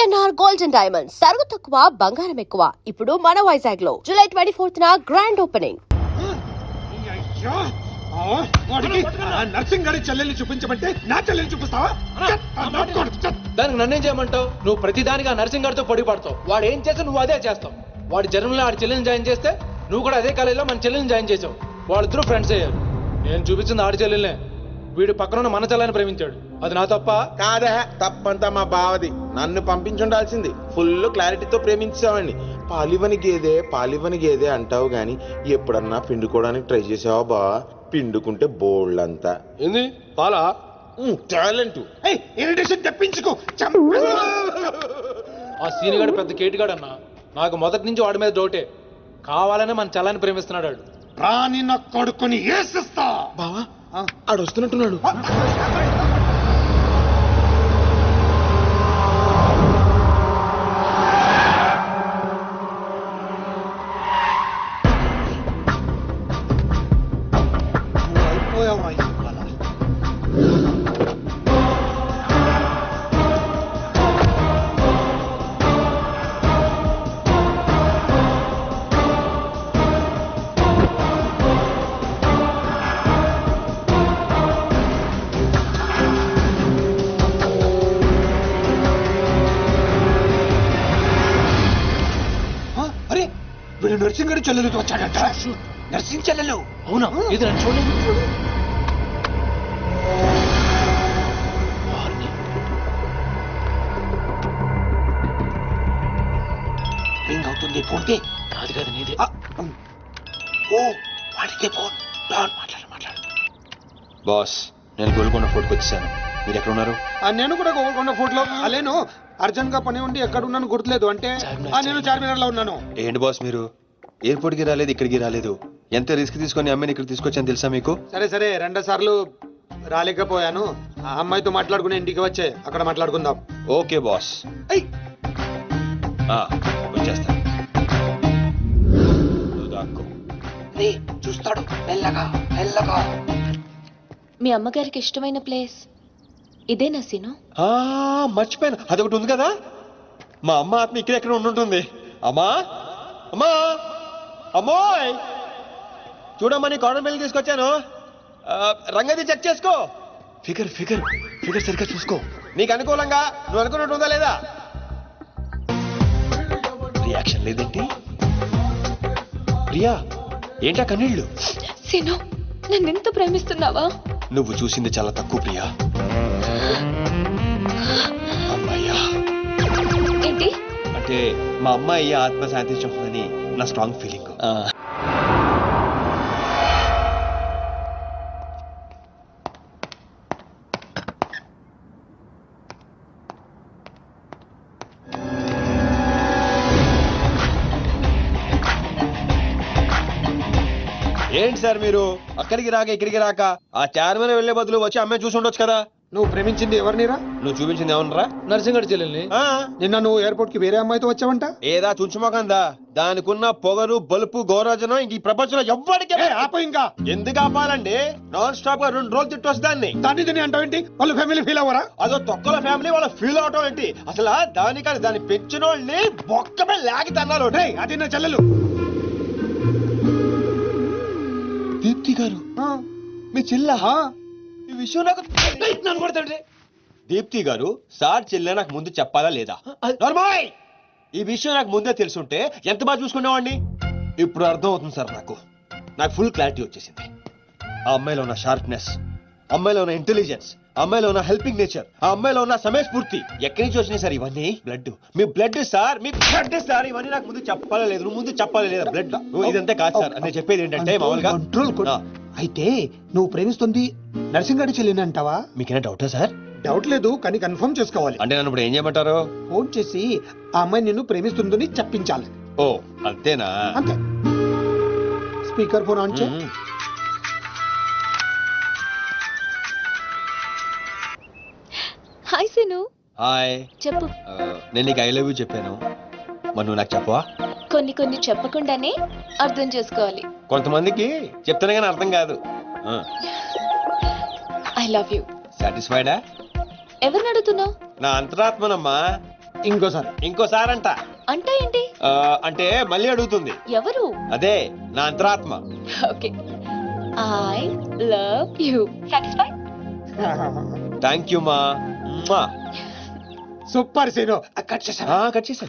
PNR gold and diamonds తరుగు తక్కువ బంగారం ఎక్కువ. ఇప్పుడు మన వైజాగ్ లో July 24th grand opening. Nursing గారి చెల్లెల్ని చూపించమంటే నా చెల్లెల్ని చూపిస్తావా? దానికి నన్నేం చేయమంటావు? నువ్వు ప్రతిదానికి ఆ నర్సింగ్ గారితో పొడి పడతావు. వాడు ఏం చేస్తే నువ్వు అదే చేస్తావు. వాడి జన్మలో ఆడి చెల్లెని జాయిన్ చేస్తే నువ్వు కూడా అదే కాలేజీలో మన చెల్లెని జాయిన్ చేసావు. వాళ్ళిద్దరూ ఫ్రెండ్స్ అయ్యారు. నేను చూపించింది ఆడి చెల్లెలనే. వీడు పక్కన మన చెల్లని ప్రేమించాడు. అది నా తప్ప కాదా? తప్పంతా మా బావది. నన్ను పంపించుండాల్సింది. ఫుల్ క్లారిటీతో ప్రేమించావండి. పాలివని గేదే అంటావు గాని ఎప్పుడన్నా పిండుకోవడానికి ట్రై చేసావా బా? పిండుకుంటే బోల్డ్ అంతా ఏంది పాలా టాలెంట్. ఇరిటేషన్ తెప్పించుకో. ఆ సీనిగాడు పెద్ద కేటుగాడు అన్న. నాకు మొదటి నుంచి వాడి మీద డౌటే. కావాలనే మన చెల్లని ప్రేమిస్తున్నాడు వాడు. రాని నా కొడుకుని ఏసిస్తా. బావా ఆడు వస్తున్నట్టున్నాడు. వీడు నర్సింగ్ గారి చెల్లెలతో వచ్చాడట. నర్సింగ్ చెల్లెలు? అవునా? ఇది నన్ను చూడలేదు. రింగ్ అవుతుంది. ఫోన్కి కాదు కాదు నీదే. ఓ వాడితే ఫోన్. మాట్లాడు. బాస్, నేను గోల్కొండ ఫోర్ట్కి వచ్చేసాను. మీరు ఎక్కడ ఉన్నారు? నేను కూడా గోల్కొండ ఫోర్ట్లో. అలేను అర్జెంట్ గా పని ఉండి ఎక్కడ ఉన్నాను గుర్తులేదు. అంటే నేను చార్మినార్ లో ఉన్నాను. ఏంటి బాస్ మీరు ఎయిర్పోర్ట్కి రాలేదు, ఇక్కడికి రాలేదు. ఎంత రిస్క్ తీసుకొని అమ్మాయిని ఇక్కడ తీసుకొచ్చాను తెలుసా మీకు? సరే 2 సార్లు రాలేకపోయాను. ఆ అమ్మాయితో మాట్లాడుకుని ఇంటికి వచ్చే అక్కడ మాట్లాడుకుందాం. ఓకే బాస్, వచ్చేస్తా. చూస్తాడు మెల్లగా. మీ అమ్మగారికి ఇష్టమైన ప్లేస్ ఇదేనా సీను? మర్చిపోయాను, అదొకటి ఉంది కదా. మా అమ్మ ఆత్మ ఇక్కడ ఎక్కడ ఉండుంటుంది. అమ్మా అమ్మా అమ్మోయ్, చూడమ్మా నీ కాటన్ బిల్ తీసుకొచ్చాను. రంగది చెక్ చేసుకో. ఫిగర్ సరిగ్గా చూసుకో. నీకు అనుకూలంగా నువ్వు అనుకున్నట్టు ఉందా లేదా? రియాక్షన్ లేదేంటి? ప్రియా ఏంటా కన్నీళ్ళు? సీను, నన్నెంత ప్రేమిస్తున్నావా? నువ్వు చూసింది చాలా తక్కువ ప్రియా. అమ్మయ్యా ఏంటి అంటే మా అమ్మాయి ఆత్మ శాంతించుకుందని నా స్ట్రాంగ్ ఫీలింగ్. ఏంటి సార్ మీరు అక్కడికి రాక ఇక్కడికి రాక ఆ చార్మన్ వెళ్లే బదులు వచ్చి అమ్మాయి చూసి ఉండొచ్చు కదా. నువ్వు ప్రేమించింది ఎవరినిరా? నువ్వు చూపించింది ఏమన్నారా? నర్సింగ్ గారి చెల్లెల్ని. నిన్న నువ్వు ఎయిర్పోర్ట్ కి వేరే అమ్మాయితో వచ్చావంట. ఏదా చుంచుమోకందా? దానికున్న పొగరు బలుపు గౌరవజనం ఇంక ఈ ప్రపంచంలో ఎవ్వడికి ఆప ఇంకా ఎందుకు ఆపాలండి? నాన్ స్టాప్ గా 2 రోజులు తిట్టొచ్చు దాన్ని. దాన్ని అంటావేంటి? వాళ్ళు ఫ్యామిలీ ఫీల్ అవ్వరా? అదో తొక్కల ఫ్యామిలీ వాళ్ళ ఫీల్ అవటం ఏంటి? అసలు దాన్ని పెంచిన వాళ్ళని బొక్కమే లాగి తన్నారు. అది నా చెల్లెలు. దీప్తి గారు మీ చెల్ల? ఈ విషయం నాకు నన్ను కొడతాండి. దీప్తి గారు సార్ చెల్లె నాకు ముందు చెప్పాలా లేదా? నార్మల్ ఈ విషయం నాకు ముందే తెలుసుంటే ఎంత బాగా చూసుకునేవాడిని. ఇప్పుడు అర్థం అవుతుంది సార్. నాకు ఫుల్ క్లారిటీ వచ్చేసింది. ఆ అమ్మాయిలో ఉన్న షార్ప్నెస్, అమ్మాయిలో ఉన్న ఇంటెలిజెన్స్, అమ్మాయిలో ఉన్న హెల్పింగ్ నేచర్, ఆ అమ్మాయిలో ఉన్న సమయస్ఫూర్తి ఎక్కడి నుంచి వచ్చినాయి సార్ ఇవన్నీ? మీ బ్లడ్ సార్, మీ బ్లడ్ సార్. ఇవన్నీ నాకు ముందు చెప్పాలా లేదు? నువ్వు ముందు చెప్పాలా లేదా? బ్లడ్ ఇదంతా కాదు సార్. నేను చెప్పేది ఏంటంటే మామూలుగా అయితే నువ్వు ప్రేమిస్తుంది నర్సింగ్ గారి చెల్లిని అంటావా? మీకేనా డౌటా సార్? డౌట్ లేదు, కానీ కన్ఫర్మ్ చేసుకోవాలి. అంటే నన్ను ఇప్పుడు ఏం చేయమంటారు? ఫోన్ చేసి ఆ అమ్మాయి నిన్ను ప్రేమిస్తుందని చెప్పించాలి. ఓ అంతేనా? అంతే. స్పీకర్ ఫోన్ ఆన్ చేయి. హాయ్ సీను. హాయ్. చెప్పు. నేను నీకు ఐ లవ్ యూ చెప్పాను, మరి నువ్వు నాకు చెప్పవా? కొన్ని చెప్పకుండానే అర్థం చేసుకోవాలి. కొంతమందికి చెప్తానే కానీ అర్థం కాదు. I love you. సాటిస్ఫైడా? ఎవరిని అడుగుతున్నావు? నా అంతరాత్మనమ్మా. ఇంకోసారి. ఇంకోసారంట అంటే ఏంటి? అంటే మళ్ళీ అడుగుతుంది. ఎవరు? అదే నా అంతరాత్మ. Okay. I love you. Satisfy? Thank you మా. Super scene. కట్ చేసా. కట్ చేసా.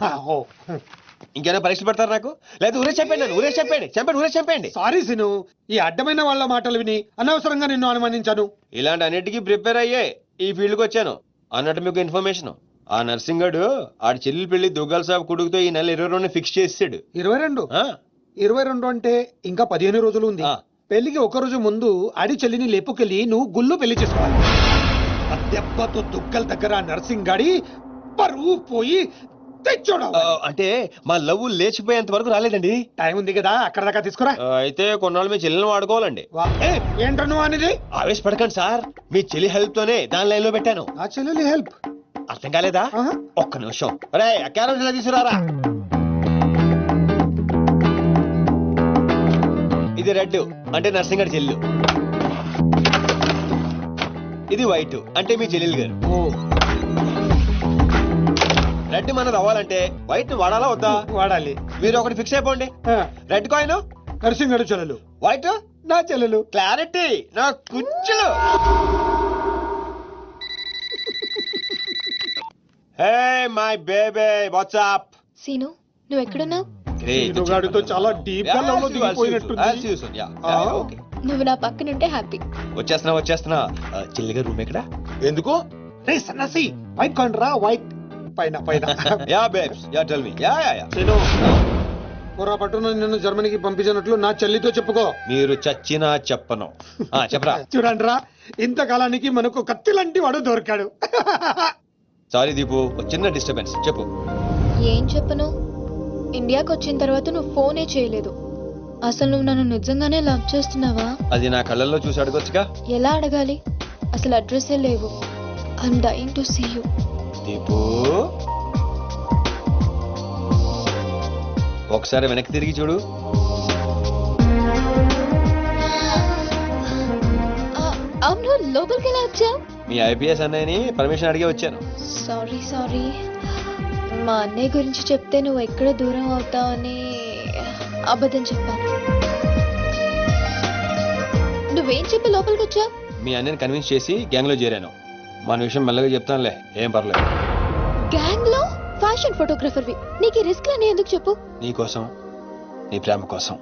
ఇంకేమైనా పరీక్షలు పెడతారు నాకు? లేదా ఊరే చెప్పండి, ఊరే చెప్పండి, చెప్పండి, ఊరే చెప్పండి. సారీ సీను, ఈ అడ్డమైన వాళ్ళ మాటలు విని అనవసరంగా నిన్ను అనుమానించాను. ఇలాంటి అన్నిటికీ ప్రిపేర్ అయ్యే ఈ ఫీల్డ్కి వచ్చాను. అన్నట్టు మీకు ఇన్ఫర్మేషన్, ఆ నర్సింగ్ గడు ఆడి చెల్లెలు పెళ్లి దుగ్గాల సాబ్ కొడుకుతో ఈ నెల 22 ఫిక్స్ చేసాడు. 22? 22 అంటే ఇంకా 15 రోజులు ఉంది. పెళ్లికి ఒక రోజు ముందు ఆడి చెల్లిని లేపుకెళ్ళి నువ్వు గుళ్ళు పెళ్లి చేసుకోవాలి. ఆ దెబ్బతో దుగ్గల దగ్గర నర్సింగ్ గాడి పరువు పోయి తెచ్చోడు. అంటే మా లవ్ లేచిపోయేంత వరకు రాలేదండి. టైం ఉంది కదా, అక్కడ దాకా తీసుకురా. అయితే కొన్నాళ్ళు మీ చెల్లెలను వాడుకోవాలండి. ఏంటను అనేది? ఆవేశపడకండి సార్, మీ చెల్లి హెల్ప్ తోనే దాని లైన్ లో పెట్టాను. ఆ చెల్లెలి హెల్ప్ అర్థం కాలేదా? ఒక్క నిమిషం. రే క్యారెట్ తీసుకురారా. ఇది రెడ్ అంటే నర్సింగ్ గారి చెల్లు, ఇది వైట్ అంటే మీ చెల్లెలు గారు. రెడ్ మనది అవ్వాలంటే వైట్ వాడాలా వద్దా? వాడాలి. మీరు ఒకటి ఫిక్స్ అయిపోండి. రెడ్ కాయిన్ నర్సింగ్ గారి చెల్లెలు, వైట్ నా చెల్లెలు. క్లారిటీ నా కుచ్చులు. Hey my baby what's up. Seenu, నువ్వు ఎక్కడున్నావు? గాడితో చాలా డీప్ గా లవ్ లో దిగిపోయినట్టుంది. నువ్వు నా పక్కనుంటే హ్యాపీ. వచ్చేస్తున్నా. చెల్లిగా రూమ్ ఎక్కడ? ఎందుకు? రే సన్నసి, వైట్ కాయిన్ రా. వైట్ పైన పైన. Yeah babes, yeah tell me. Yeah నేను పొరపాటున నిన్ను జర్మనీకి పంపించినట్లు నా చెల్లితో చెప్పుకో. మీరు చచ్చినా చెప్పను. చెప్పరా. చూడండి రా, ఇంతకాలానికి మనకు కత్తి లాంటి వాడు దొరికాడు. సారీ దీపు, చిన్న డిస్టర్బెన్స్. చెప్పు. ఏం చెప్పను? ఇండియాకి వచ్చిన తర్వాత నువ్వు ఫోనే చేయలేదు. అసలు నువ్వు నన్ను నిజంగానే లవ్ చేస్తున్నావా? అది నా కళ్ళల్లో చూసి అడగొచ్చుగా. ఎలా అడగాలి? అసలు అడ్రస్సే లేవు. I'm dying to see you. Deepu ఒకసారి వెనక్కి తిరిగి చూడు. అవును, లోపలికి ఎలా వచ్చావు? మీ ఐపీఎస్ అన్నయ్యని పర్మిషన్ అడిగి వచ్చాను. సారీ. మా అన్నయ్య గురించి చెప్తే నువ్వు ఎక్కడ దూరం అవుతావని అబద్ధం చెప్పాను. నువ్వేం చెప్పి లోపలికి వచ్చావు? మీ అన్నయ్యని కన్విన్స్ చేసి గ్యాంగ్ లో చేరాను. మన విషయం మెల్లగా చెప్తానులే, ఏం పర్లేదు. గ్యాంగ్ లో ఫ్యాషన్ ఫోటోగ్రఫర్వి, నీకు ఈ రిస్క్ అని ఎందుకు చెప్పు? నీ కోసం, నీ ప్రేమ కోసం.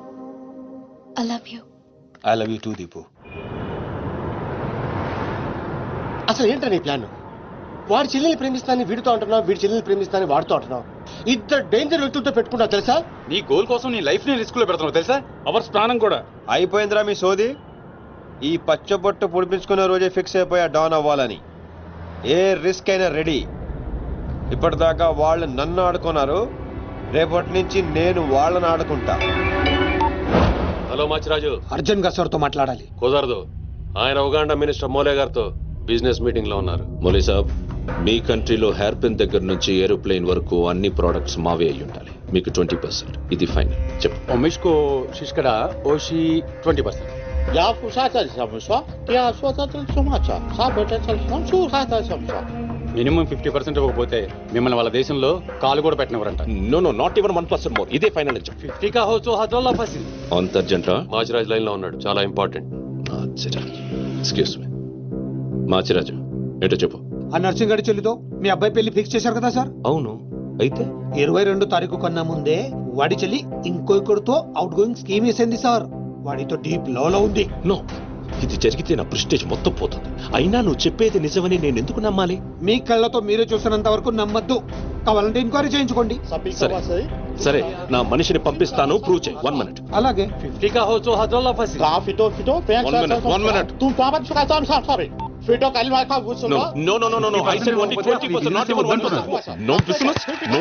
I love you. I love you two Deepu. అసలు ఏంటో నీ ప్లాన్? వాడి చెల్లెల్ని ప్రేమిస్తానని వీడితో అంటున్నావు, వీడి చెల్లెల్ని ప్రేమిస్తానని వాడితో అంటున్నావు. ఇద్దరు డేంజర్ వ్యక్తులతో పెట్టుకున్నావు తెలుసా? నీ గోల్ కోసం నీ లైఫ్ ని రిస్క్ లో పెడుతున్నావు తెలుసా? అవర్స్ ప్రాణం కూడా. అయిపోయిందిరా మీ సోది. ఈ పచ్చబొట్టు పొడిపించుకునే రోజే ఫిక్స్ అయిపోయా డాన్ అవ్వాలని. ఏ రిస్క్ అయినా రెడీ. ఇప్పటిదాకా వాళ్ళు నన్ను ఆడుకున్నారు, రేపటి నుంచి నేను వాళ్ళని ఆడుకుంటా. హలో మాచిరాజు, అర్జున్ గారు సార్తో మాట్లాడాలి. కుదరదు. ఆయన ఉగాండా మినిస్టర్ మోలే గారితో బిజినెస్ మీటింగ్ లో ఉన్నారు. మోలీ సాబ్, మీ కంట్రీలో హెయిర్ పిన్ దగ్గర నుంచి ఏరోప్లేన్ వరకు అన్ని ప్రోడక్ట్స్ మావే అయి ఉండాలి. మీకు 20%. ఇది ఫైనల్. చెప్పు. Omishko Shishkada Oshi 20%. యా ఫుషాచా సమస్య యా స్వతత్ర సమాచ సాబట సంసు హాతా సమస్య. మినిమం 50% ఇవ్వకపోతే మిమ్మల్ని వాళ్ళ దేశంలో కాలు కూడా పెట్టినవరంట. No no, not even 1% more. ఇదే ఫైనల్ అని చెప్పు. 50 కా హో సో హజోల్లా ఫసి. అంత అర్జెంట్. మాచిరాజ్ లైన్ లో ఉన్నాడు, చాలా important. Machiraj, excuse me. Machiraju, ఏంటో చెప్పు. ఆ నర్సింగ్ గారి చెల్లితో మీ అబ్బాయి పెళ్లి ఫిక్స్ చేశారు కదా సార్? అవును, అయితే 22 తారీఖు కన్నా ముందే వాడి చెల్లి ఇంకొకరితో అవుట్ గోయింగ్ స్కీమ్ వేసింది సార్. వాడితో డీప్ లో ఉంది. నో, ఇది జరిగితే నా ప్రెస్టేజ్ మొత్తం పోతుంది. అయినా నువ్వు చెప్పేది నిజమని నేను ఎందుకు నమ్మాలి? మీ కళ్ళతో మీరే చూసినంత వరకు నమ్మద్దు. కావాలంటే ఎంక్వైరీ చేయించుకోండి. సరే, నా మనిషిని పంపిస్తాను, ప్రూవ్ చేయి. 1 minute. అలాగే. 50 కా హో సో హజోల్లా ఫసి. కా ఫిటో ఫిటో One minute. తుమ్ పాపట్ ఫికా సామ్ సారీ ఫిటో కలిమా కా గుసులో. No, no, no, no, no. I said only 20%, not even 1%. No business. No.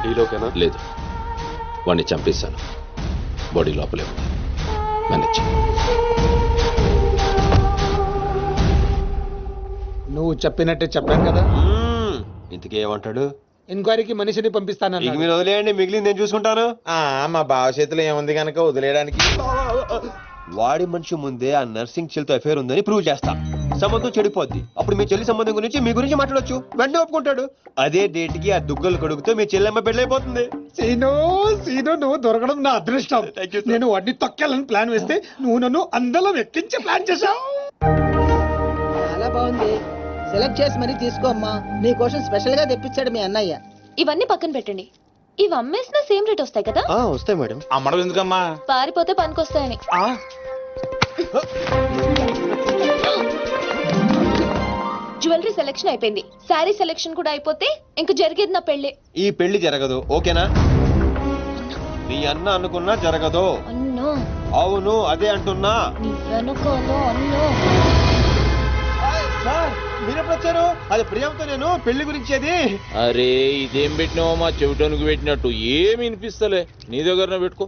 డీలోకేనా? లేదు, వాడిని చంపేశాను. బాడీ లోపలే ఉంది. మేనేజ్. నువ్వు చెప్పినట్టే చెప్పాను కదా. ఇంతకీ ఏమంటాడు? ఎంక్వైరీకి మనిషిని పంపిస్తాను. ఇక మీరు వదిలేయండి, మిగిలింది నేను చూసుకుంటాను. మా బావ చేతిలో ఏముంది కనుక వదిలేయడానికి. వాడి మనిషి ముందే ఆ నర్సింగ్ చెల్లితో అఫేర్ ఉందని ప్రూవ్ చేస్తా. సంబంధం చెడిపోద్ది. అప్పుడు మీ చెల్లి సంబంధం గురించి మీ గురించి మాట్లాడొచ్చు. వెంటనే ఒప్పుకుంటాడు. అదే డేట్ కి ఆ దుగ్గలు కొడుకుతో మీ చెల్లెమ్మ పెళ్ళైపోతుంది. సీను సీను నువ్వు దొరకడం నా అదృష్టం. Thank you, sir. నేను వాడిని తొక్కాలని ప్లాన్ వేస్తే నువ్వు నన్ను అందలం ఎక్కించే ప్లాన్ చేశావు. చాలా బాగుంది. సెలెక్ట్ చేసి మరీ తీసుకో అమ్మా. నీ కోసం స్పెషల్ గా తెప్పించాడు మీ అన్నయ్య. ఇవన్నీ పక్కన పెట్టండి. ఇవి అమ్మేసిన సేమ్ రేట్ వస్తాయి కదా? వస్తాయి మేడం. అమ్మడం ఎందుకమ్మా? పారిపోతే పనికొస్తాయని. జ్యువెలరీ సెలెక్షన్ అయిపోయింది. శారీ సెలెక్షన్ కూడా అయిపోతే ఇంక జరిగేది నా పెళ్లి. ఈ పెళ్లి జరగదు. ఓకేనా? నీ అన్న అనుకున్నా జరగదు. అన్నో అవును అదే అంటున్నా. నీ వెనుకోలో అన్నో. సార్ మీరెప్పుడు వచ్చారు? అది ప్రియాంతో నేను పెళ్లి గురించేది. అరే ఇదేం పెట్టినావో మా చెవిటానికి పెట్టినట్టు ఏమి వినిపిస్తలే. నీ దగ్గరనే పెట్టుకో.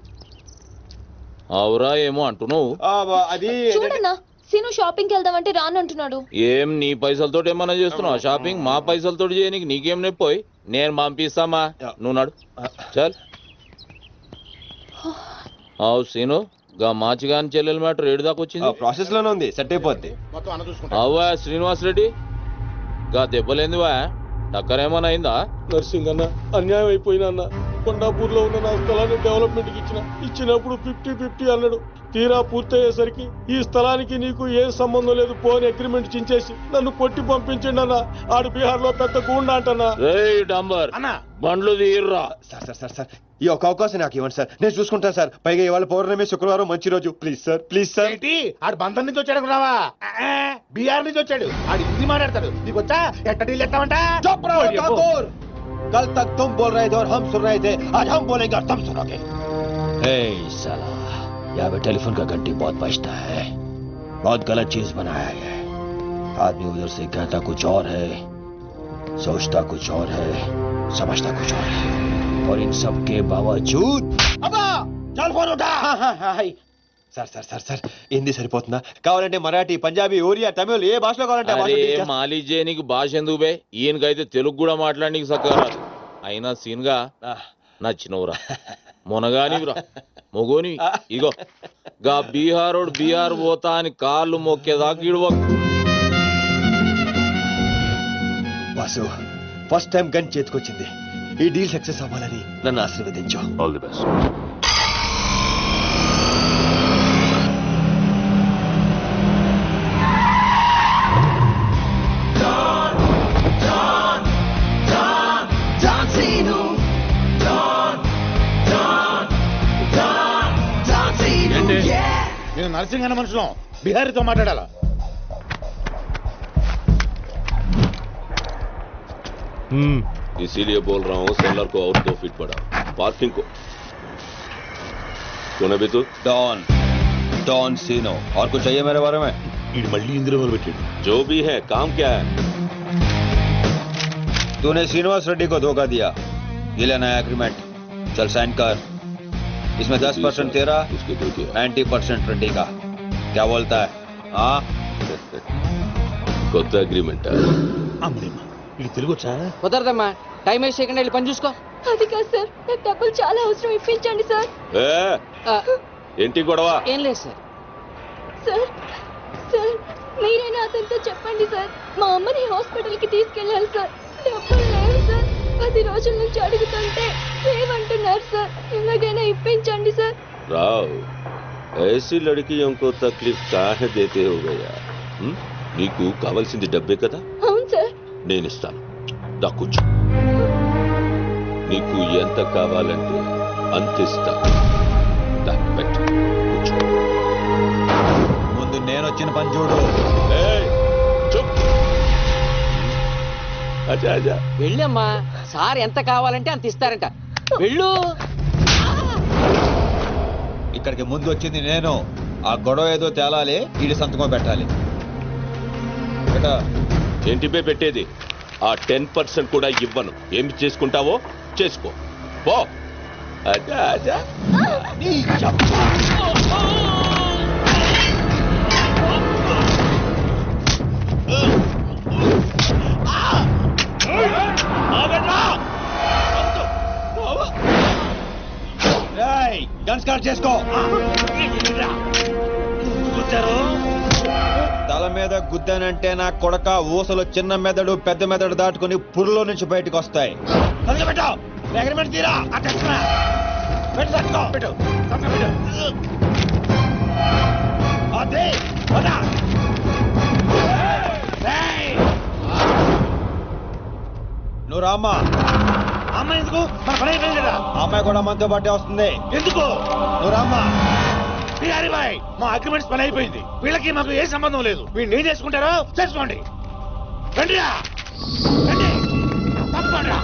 అవురా ఏమో అంటున్నావు. అది చూడన్నా, సీను షాపింగ్కి వెళ్దామంటే రానంటున్నాడు. ఏం నీ పైసలతో ఏమన్నా చేస్తున్నావు షాపింగ్? మా పైసలతో చేయనికి నీకేం నొప్పోయి? నేను పంపిస్తామా, నువ్వు నాడు చల్. అవు సీను, గా మాచిగాని చెల్లెల మ్యాటర్ ఏడు దాకా వచ్చింది. ప్రాసెస్ లోనే ఉంది. సెట్ అయిపోద్ది. అవ్వా శ్రీనివాస్ రెడ్డి, గా దెబ్బలేందివా? టక్కరేమన్నా అయిందా? నర్సింగ్ అన్న అన్యాయం అయిపోయినా అన్న. కొండాపూర్ లో ఉన్న నా స్థలాన్ని డెవలప్మెంట్ కి ఇచ్చినప్పుడు 50-50 అన్నాడు. తీరా పూర్తయ్యేసరికి ఈ స్థలానికి నీకు ఏ సంబంధం లేదు పోని అగ్రిమెంట్ చించేసి నన్ను కొట్టి పంపించండి అన్న. ఆడు బీహార్ లో పెద్ద గూండా అంటన్నా. రేయ్ డంబర్ బండ్లు తీర్రా. సార్ సార్ సార్ సార్ ఈ ఒక్క అవకాశం నాకు ఇవ్వండి సార్. నేను చూసుకుంటాను సార్. పైగా ఇవాళ పౌర్ణమి, శుక్రవారం మంచి రోజు. Please sir, please sir. ఆడు బంధం నుంచి వచ్చాడు రావా? బీహార్ నుంచి వచ్చాడు. ఆడు హిందీ మాట్లాడతాడు. నీకు వచ్చా? ఎట్ట డీల్ ఎత్తామంట? कल तक तुम बोल रहे थे और हम सुन रहे थे. आज हम बोलेंगे और तुम सुनोगे. साला यहाँ पे टेलीफोन का घंटी बहुत बजता है. बहुत गलत चीज बनाया है. आदमी उधर से कहता कुछ और है, सोचता कुछ और है, समझता कुछ और है. और इन सब के बावजूद चल फोन उठा. Sir sir sir sir Hindi సరిపోతుందా? కావాలంటే మరాఠీ, పంజాబీ, ఒరియా, తమిళ్ ఏ భాషలో కావాలంటే అరే మాలిజే నీకు భాష ఎందుకు బే? ఈయనకైతే తెలుగు కూడా మాట్లాడనీకి సక్కరా. అయినా సీన్ గా నచ్చినవురా, మొనగానివిరా, మొగోని. ఇగో గా బీహారోడు బీహార్ పోతా అని కాళ్ళు మొక్కేదాకా ఇడవ. వాసు ఫస్ట్ టైం గన్ చేతికొచ్చింది. ఈ డీల్ సక్సెస్ అవ్వాలని నన్ను ఆశీర్వదించు. All the best. నేను నర్సింగ్ అన్న మనుషులం బిహారీతో మాట్లాడాలా? इसीलिए बोल रहा हूँ सेलर को और 2 फीट बढ़ा. पार्किंग को कौन है बे तू? डॉन सीनो. और कुछ चाहिए मेरे बारे में? మళ్ళీ ఇందులో మొదలుపెట్టాడు. जो भी है काम क्या है? तूने श्रीनिवास रेड्डी को धोखा दिया. ये ले नया एग्रीमेंट. चल साइन कर. इसमें 10% तेरा, उसके दो दिया. 90% रेड्डी का. क्या बोलता है? हाँ కొత్త అగ్రిమెంట్. అమ్మేమ్మా ఇది తెలుగు వచ్చా? కుదరదమ్మా. టైం వేస్ట్ చేయకుండా వెళ్ళి పని చూసుకో. అది కాదు సార్, నాకు డబ్బులు చాలా అవసరం, ఇప్పించండి సార్. ఏంటి గొడవ? ఏం లేదు సార్. సార్ సార్ మీరైనా అతనితో చెప్పండి సార్. మా అమ్మని హాస్పిటల్కి తీసుకెళ్ళాలి సార్. డబ్బులు లేవు సార్. 10 రోజుల నుంచి అడుగుతుంటే లేవంటున్నారు సార్. ఎలాగైనా ఇప్పించండి సార్. రావ్ ऐसी लड़कियों को तकलीफ काहे देते हो गया? నీకు కావాల్సింది డబ్బే కదా? అవును సార్. నేను ఇస్తాను. దా కూర్చో. నీకు ఎంత కావాలంటే అంత ఇస్తా. దా పెట్టు, కూర్చో. ముందు నేను వచ్చిన పని చూడు. చూప్. అచ్చా అచ్చా. వెళ్ళమ్మా. సార్ ఎంత కావాలంటే అంత ఇస్తారంట. వెళ్ళు. ఇక్కడికి ముందు వచ్చింది నేను. ఆ గొడవ ఏదో తేలాలి. ఈడి సంతకం పెట్టాలి. ఏంటి పే పెట్టేది? ఆ 10% కూడా ఇవ్వను. ఏమి చేసుకుంటావో చేసుకో. పో. అచ్చా అచ్చా. గన్ స్టార్ట్ చేసుకో. గుద్దానంటే నా కొడక ఊసలు చిన్న మెదడు పెద్ద మెదడు దాటుకుని పురులో నుంచి బయటకు వస్తాయి. నువ్వు రామ్మా. అమ్మాయి ఎందుకు? మన పని అయిపోయింది కదా. అమ్మాయి కూడా మనతో పాటే వస్తుంది. ఎందుకు? నువ్వు రామ్మా. బాయ్, మా అగ్రిమెంట్స్ పని అయిపోయింది. వీళ్ళకి మాకు ఏ సంబంధం లేదు. వీళ్ళు ఏం చేసుకుంటారో చేసుకోండి. రండిరా, రండి, తప్పకుండా.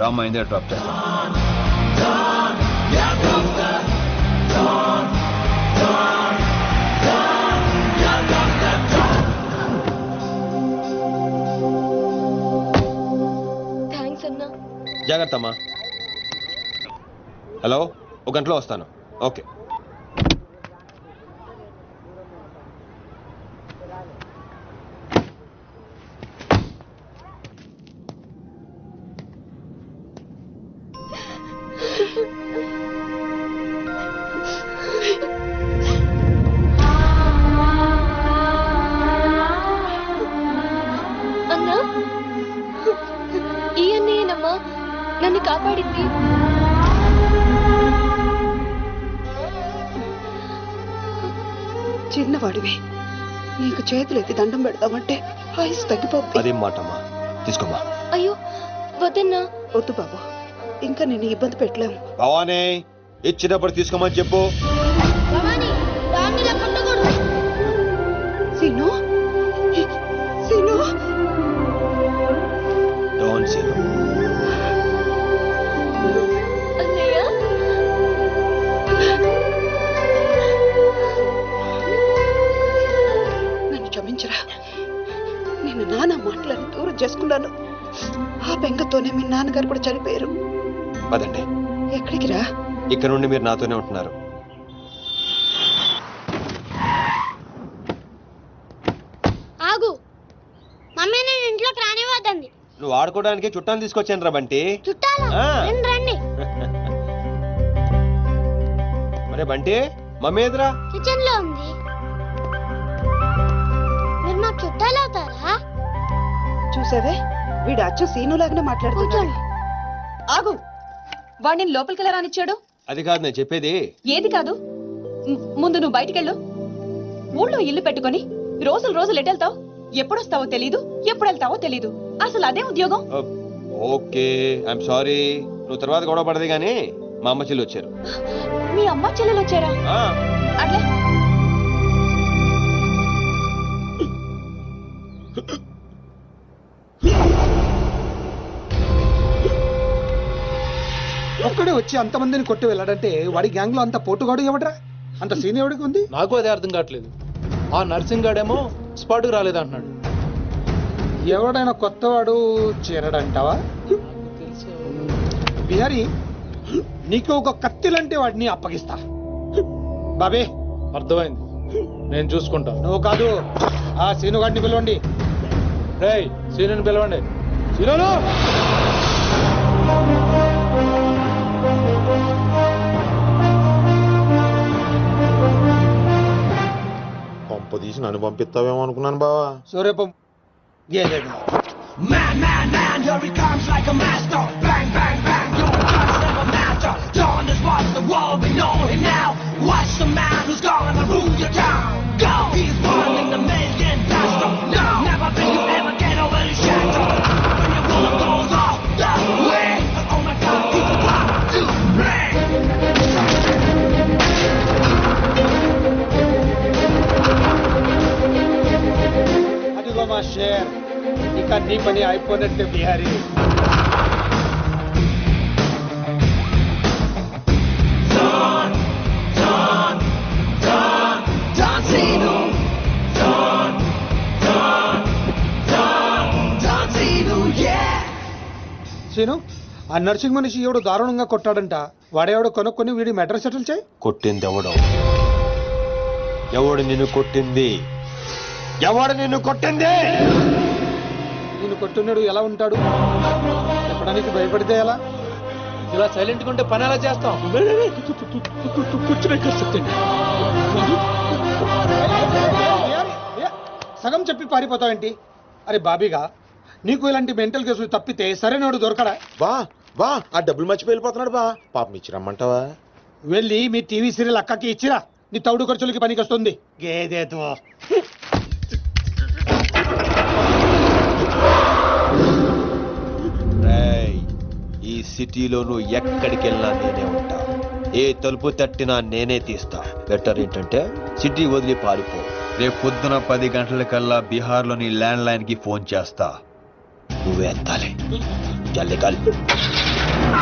రామ్మా, ఇందే డ్రాప్ చేస్తాను. థ్యాంక్స్ అన్నా. జాగ్రత్త అమ్మా. హలో, ఒక గంటలో వస్తాను. ఓకే. అన్నా, ఈ అన్నయ్యనమ్మా నన్ను కాపాడింది. చిన్నవాడివి, నీకు చేతులు ఎత్తి దండం పెడతామంటే ఆయుస్ తగ్గిపోద్ది. అదేం మాటమ్మా, తీసుకోమ్మా. అయ్యో వద్దన్నా. వద్దు బాబు, ఇంకా నిన్ను ఇబ్బంది పెట్టలేము. భవానీ, ఇచ్చినప్పుడు తీసుకోమని చెప్పు. Seenu, Seenu, don't see. అన్నయ్య, నన్ను క్షమించరా. నేను నాన్న మాటలని దూరం చేసుకున్నాను. ఆ బెంగతోనే మీ నాన్నగారు కూడా చనిపోయారు. పదండి. ఎక్కడికి రా? ఇక్కడ నుండి మీరు నాతోనే ఉంటున్నారు. ఆగు, మమ్మీ నేను ఇంట్లోకి రానివ్వద్దండి. నువ్వు ఆడుకోవడానికి చుట్టాలు తీసుకొచ్చాను రా బంటి. చుట్టాలా? ఆ. రండి రండి. మరే బంటి, మమ్మీ ఎదురా? కిచెన్ లో ఉంది. మీరు నాకు చుట్టాలు అవుతారా? చూసావే, వీడు అచ్చు సీనులాగానే మాట్లాడుతున్నాడు. కూర్చోండి. ఆగు, వాడిని లోపలికి రానిచ్చాడు. అది కాదు నేను చెప్పేది. ఏది కాదు? ముందు నువ్వు బయటికెళ్ళు. ఊళ్ళో ఇల్లు పెట్టుకొని రోజులు రోజులు ఎటెళ్తావు? ఎప్పుడొస్తావో తెలీదు, ఎప్పుడు వెళ్తావో తెలీదు. అసలు అదే ఉద్యోగం. Okay, I'm sorry. నువ్వు తర్వాత గొడవ పడదు కానీ మా అమ్మ చెల్లి వచ్చారు. మీ అమ్మ చెల్లెలు వచ్చారా? ఆ. అట్లే. ఒక్కడే వచ్చి అంతమందిని కొట్టి వెళ్ళాడంటే వాడి గ్యాంగ్ లో అంత పోటుగాడు ఎవడరా? అంత సీన్ ఎవడికి ఉంది? నాకు అదే అర్థం కావట్లేదు. ఆ నర్సింగ్ గాడేమో స్పాట్కి రాలేదంటున్నాడు. ఎవడైనా కొత్తవాడు చేరడంటావా? బిహారీ, నీకు ఒక కత్తిలంటే వాడిని అప్పగిస్తా. బాబే, అర్థమైంది, నేను చూసుకుంటా. నువ్వు కాదు, ఆ సీనుగాడిని పిలవండి. రేయ్, సీనుని పిలవండి. సీనును! పంప తీసి నన్ను పంపిస్తావేమో అనుకున్నాను బావా. సూర్యపం గేదెడు. అదిగో మా షేర్, ఇక నీ పని అయిపోయినట్టే బిహారీ. సీను, ఆ నర్సింగ్ మనిషి ఎవడు దారుణంగా కొట్టాడంట. వాడేవాడు కొనుక్కొని వీడి మెటర్ సెటిల్ చేయి. కొట్టింది ఎవడు? ఎవడు నిన్ను కొట్టింది? ఎవడు నిన్ను కొట్టింది? నేను కొట్టున్నాడు ఎలా ఉంటాడు చెప్పడానికి భయపడితే ఎలా? ఇలా సైలెంట్గా ఉంటే పని ఎలా చేస్తాం? సగం చెప్పి పారిపోతావేంటి? అరే బాబీగా, నీకు ఇలాంటి మెంటల్ కేసులు తప్పితే సరైనడు దొరకడా? బా ఆ డబ్బులు మర్చిపోయి వెళ్ళిపోతున్నాడు బా. పాపం ఇచ్చిరమ్మంటావా? వెళ్ళి మీ టీవీ సీరియల్ అక్కకి ఇచ్చిరా, నీ తౌడు ఖర్చులకి పనికి వస్తుంది. గేదేతో రేయ్, ఈ సిటీలో నువ్వు ఎక్కడికి వెళ్ళినా నేనే ఉంటా. ఏ తలుపు తట్టినా నేనే తీస్తా. బెటర్ ఏంటంటే సిటీ వదిలి పారిపో. రేపు పొద్దున 10 గంటలకల్లా బీహార్లోని ల్యాండ్ లైన్ కి ఫోన్ చేస్తా. నువ్వే ఎత్తాలి. జల్లి కాలి.